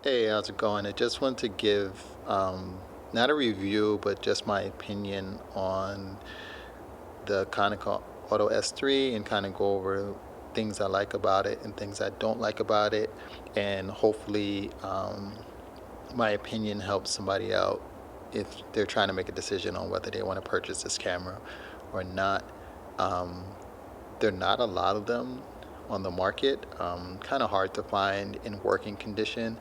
Hey, how's it going? I just want to give not a review, but just my opinion on the Konica Auto S3 and kind of go over things I like about it and things I don't like about it. And hopefully, my opinion helps somebody out if they're trying to make a decision on whether they want to purchase this camera or not. Um, there are not a lot of them on the market, kind of hard to find in working condition.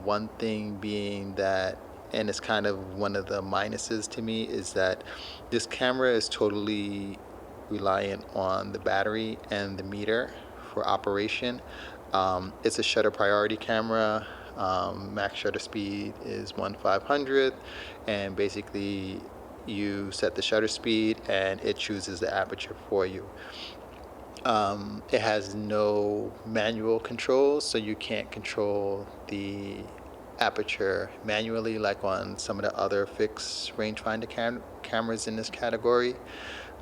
One thing being that, and it's kind of one of the minuses to me, is that this camera is totally reliant on the battery and the meter for operation. It's a shutter priority camera. Max shutter speed is 1/500th, and basically you set the shutter speed and it chooses the aperture for you. It has no manual controls, so you can't control the aperture manually like on some of the other fixed rangefinder cameras in this category.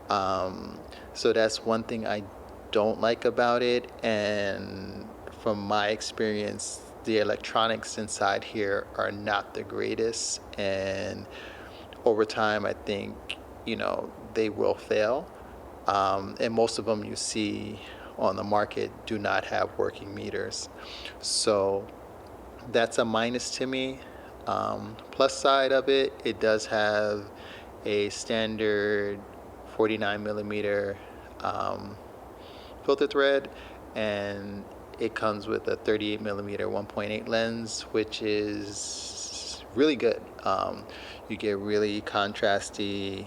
So that's one thing I don't like about it. And from my experience, the electronics inside here are not the greatest. And over time, I think, they will fail. And most of them you see on the market do not have working meters. So that's a minus to me. Plus side of it, it does have a standard 49 millimeter filter thread, and it comes with a 38 millimeter 1.8 lens, which is really good. You get really contrasty,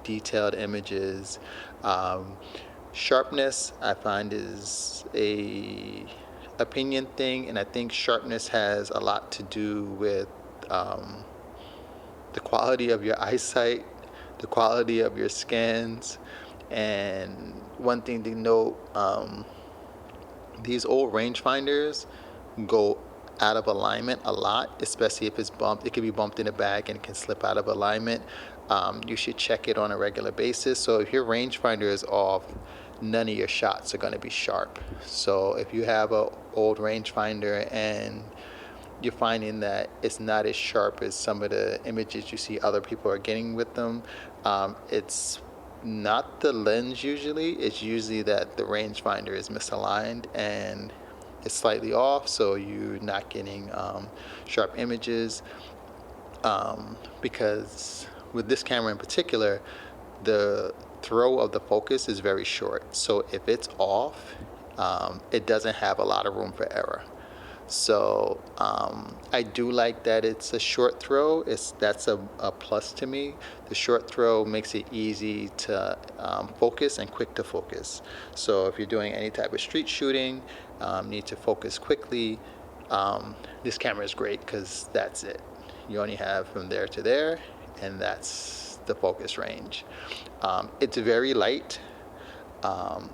detailed images. Um, Sharpness, I find, is a opinion thing, and I think sharpness has a lot to do with um, the quality of your eyesight, the quality of your scans. And one thing to note, these old rangefinders go out of alignment a lot, especially if it's bumped. It can be bumped in a bag and it can slip out of alignment. You should check it on a regular basis. So if your rangefinder is off, none of your shots are going to be sharp. So if you have an old rangefinder and you're finding that it's not as sharp as some of the images you see other people are getting with them, it's not the lens usually. It's usually that the rangefinder is misaligned and it's slightly off, so you're not getting sharp images. Because with this camera in particular, the throw of the focus is very short. So if it's off, it doesn't have a lot of room for error. So I do like that it's a short throw. That's a plus to me. The short throw makes it easy to focus and quick to focus. So if you're doing any type of street shooting, need to focus quickly, this camera is great because that's it. You only have from there to there, and that's the focus range. It's very light.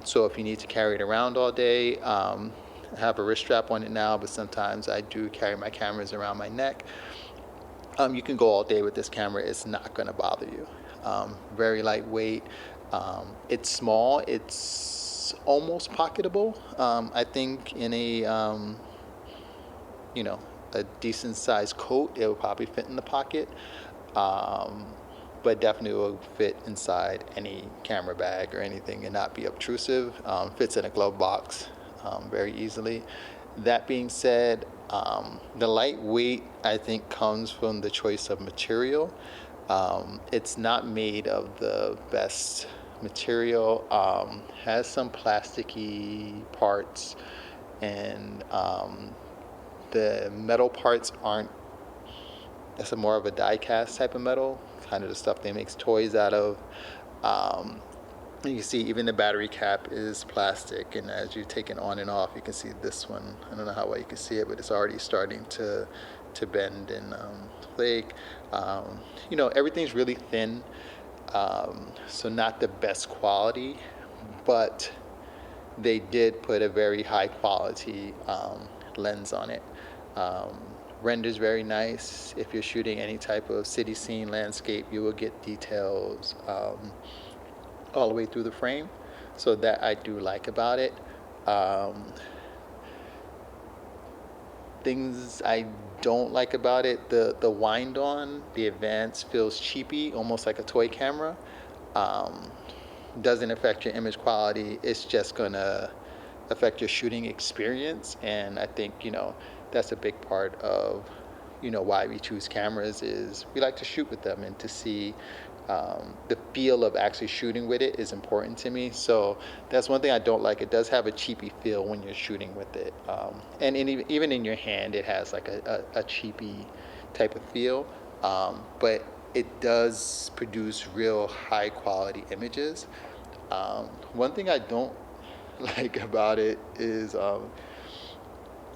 So if you need to carry it around all day, I have a wrist strap on it now, but sometimes I do carry my cameras around my neck. You can go all day with this camera. It's not going to bother you. Very lightweight. It's small. It's almost pocketable. I think in a decent sized coat, it will probably fit in the pocket. But definitely will fit inside any camera bag or anything and not be obtrusive. Fits in a glove box very easily. That being said, the lightweight, I think, comes from the choice of material. It's not made of the best material, has some plasticky parts, and the metal parts aren't, that's more of a die cast type of metal, kind of the stuff they make toys out of. You can see even the battery cap is plastic, and as you take it on and off, you can see this one. I don't know how well you can see it, but it's already starting to bend and flake. Everything's really thin, so not the best quality, but they did put a very high quality lens on it. Renders very nice. If you're shooting any type of city scene landscape, you will get details all the way through the frame. So that I do like about it. things I don't like about it, the wind on, the advance feels cheapy, almost like a toy camera. Um, doesn't affect your image quality. It's just gonna affect your shooting experience. And I think, that's a big part of, why we choose cameras is we like to shoot with them and to see the feel of actually shooting with it is important to me. So that's one thing I don't like. It does have a cheapy feel when you're shooting with it. Even in your hand, it has like a cheapy type of feel. But it does produce real high quality images. One thing I don't like about it is,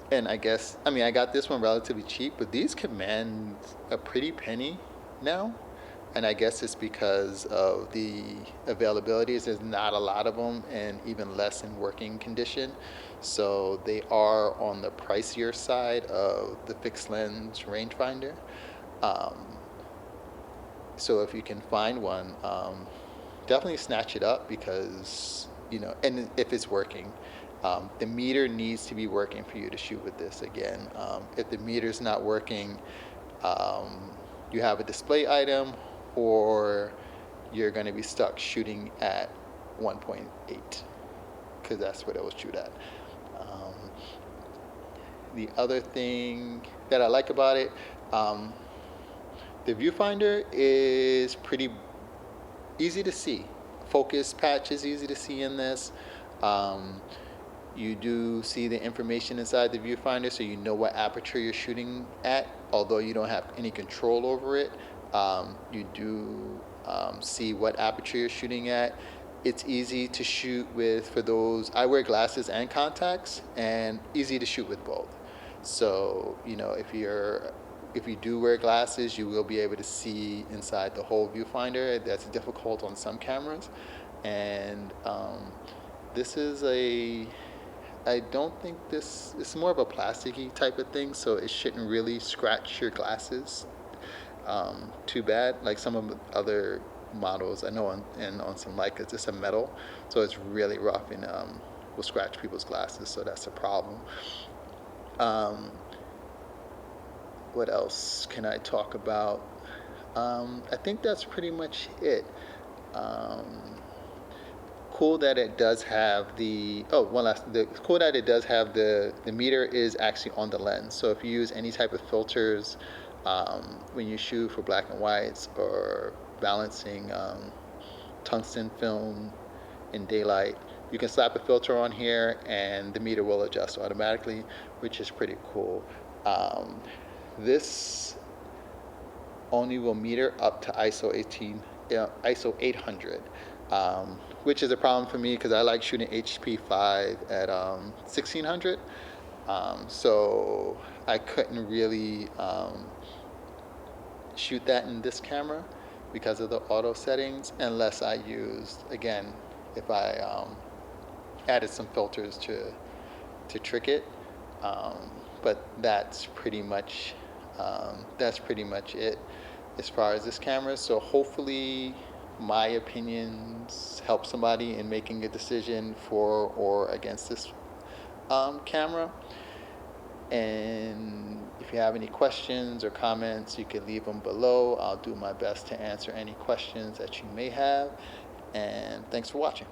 and I got this one relatively cheap, but these command a pretty penny now. And I guess it's because of the availabilities. There's not a lot of them, and even less in working condition. So they are on the pricier side of the fixed lens rangefinder. Um, so if you can find one, definitely snatch it up because, and if it's working. The meter needs to be working for you to shoot with this again. If the meter's not working, you have a display item or you're going to be stuck shooting at 1.8 because that's what it will shoot at. The other thing that I like about it, the viewfinder is pretty easy to see. Focus patch is easy to see in this. You do see the information inside the viewfinder, so you know what aperture you're shooting at, although you don't have any control over it. You do see what aperture you're shooting at. It's easy to shoot with, for those, I wear glasses and contacts, and easy to shoot with both. So, if you do wear glasses, you will be able to see inside the whole viewfinder. That's difficult on some cameras. And this is I don't think it's more of a plasticky type of thing, so it shouldn't really scratch your glasses too bad. Like some of the other models I know on some Leicas, it's a metal, so it's really rough and will scratch people's glasses, so that's a problem. What else can I talk about? I think that's pretty much it. Cool that it does have cool that it does have the meter is actually on the lens. So if you use any type of filters when you shoot for black and whites or balancing tungsten film in daylight, you can slap a filter on here and the meter will adjust automatically, which is pretty cool. This only will meter up to ISO 800, which is a problem for me because I like shooting HP5 at 1600. So I couldn't really shoot that in this camera because of the auto settings, unless I used, again, if I added some filters to trick it. But that's pretty much it as far as this camera. So hopefully my opinions help somebody in making a decision for or against this camera. And if you have any questions or comments, you can leave them below. I'll do my best to answer any questions that you may have. And thanks for watching.